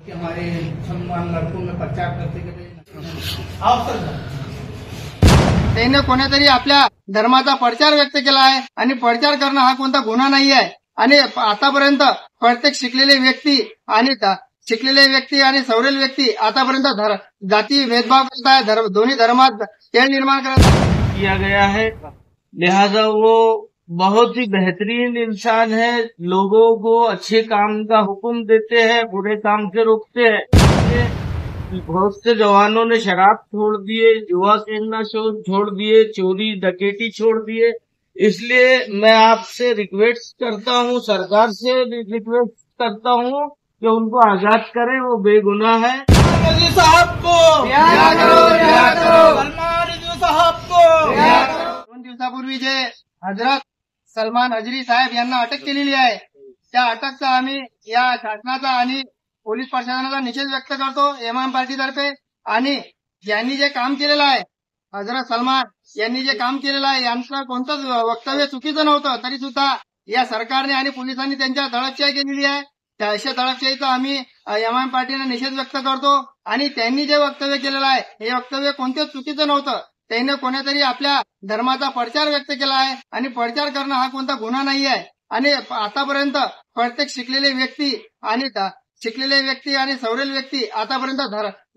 की हमारे मुसलमान लड़कों में प्रचार करते त्याने कोणीतरी आपल्या धर्माचा प्रचार व्यक्त केला आहे आणि प्रचार करणं हा कोणता गुन्हा नाही आहे आणि आतापर्यंत प्रत्येक शिकलेले व्यक्ती आणि सवरेल व्यक्ती आतापर्यंत जाती भेदभाव करत आहे, दोन्ही धर्मात तेढ निर्माण करत किया गया है। लिहाजा वो बहुत ही बेहतरीन इंसान है, लोगों को अच्छे काम का हुक्म देते हैं, बुरे काम से रोकते हैं। बहुत से जवानों ने शराब छोड़ दिए, जुआ खेलना छोड़ दिए, चोरी डकैती छोड़ दिए। इसलिए मैं आपसे रिक्वेस्ट करता हूँ, सरकार से रिक्वेस्ट करता हूँ कि उनको आजाद करें, वो बेगुनाह है। मोदी साहब को रिहा करो, रिहा करो। सलमान रिजवी साहब को रिहा करो। 2 दिवसापूर्वी जे हजरत सलमान अजरी साहेब यांना अटक केलेली आहे, त्या अटकचा आम्ही या शासनाचा आणि पोलीस प्रशासनाचा निषेध व्यक्त करतो एमआयएम पार्टीतर्फे। आणि यांनी जे काम केलेलं आहे, हजरत सलमान यांनी जे काम केलेलं आहे, यांचं कोणतंच वक्तव्य चुकीचं नव्हतं, तरी सुद्धा या सरकारने आणि पोलिसांनी त्यांच्या दडपशाही केलेली आहे। त्या अशा दडपशाहीचा आम्ही एमआयएम पार्टीने निषेध व्यक्त करतो। आणि त्यांनी जे वक्तव्य केलेलं आहे, हे वक्तव्य कोणतेच चुकीचं नव्हतं। त्याने कोणीतरी आपल्या धर्माचा प्रचार व्यक्त केला आहे आणि प्रचार करणं हा कोणता गुन्हा नाही आहे आणि आतापर्यंत प्रत्येक शिकलेले व्यक्ती आणि सवरेल व्यक्ती आतापर्यंत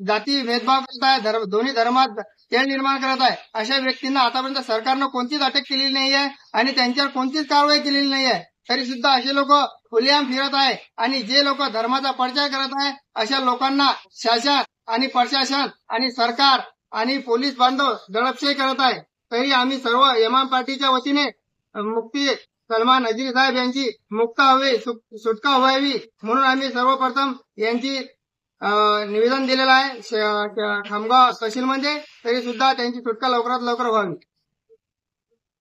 जाती भेदभाव करत आहे, दोन्ही धर्मात तेढ निर्माण करत आहे। अशा व्यक्तींना आतापर्यंत सरकारनं कोणतीच अटक केलेली नाही आहे आणि त्यांच्यावर कोणतीच कारवाई केलेली नाही आहे, तरी सुद्धा असे लोक खुलेआम फिरत आहे। आणि जे लोक धर्माचा प्रचार करत आहे, अशा लोकांना शासन आणि प्रशासन आणि सरकार आणि पोलीस बांधव दडपशाही करत आहे। तरी आम्ही सर्व एमआयएम पार्टीच्या वतीने मुफ्ती सलमान अजरी साहेब यांची सुटका व्हावी म्हणून आम्ही सर्वप्रथम यांची निवेदन दिलेलं आहे खामगाव तहसीलमध्ये, तरी सुद्धा त्यांची सुटका लवकरात लवकर व्हावी।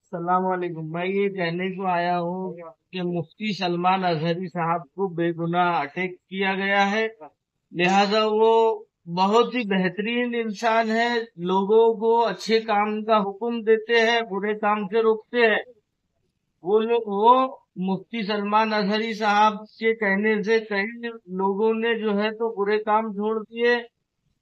अस्सलाम वालेकुम। मैं ये कहने को आया हूँ कि मुफ्ती सलमान अजहरी साहब को बेगुनाह अटैक किया गया है। लिहाजा वो बहुत ही बेहतरीन इंसान है, लोगों को अच्छे काम का हुक्म देते हैं, बुरे काम से रोकते हैं। वो मुफ्ती सलमान अजहरी साहब के कहने से कई लोगों ने जो है तो बुरे काम छोड़ दिए,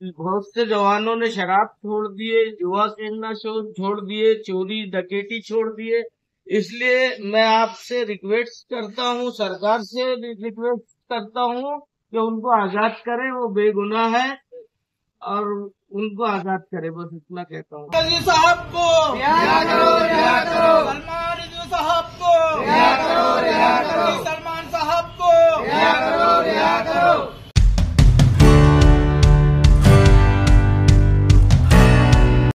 बहुत से जवानों ने शराब छोड़ दिए, जुआ खेलना छोड़ दिए, चोरी डकैती छोड़ दिए। इसलिए मैं आपसे रिक्वेस्ट करता हूँ, सरकार से रिक्वेस्ट करता हूँ कि उनको आजाद करें, वो बेगुनाह है और उनको आजाद करे, बस इतना कहता हूँ। मोदी साहब को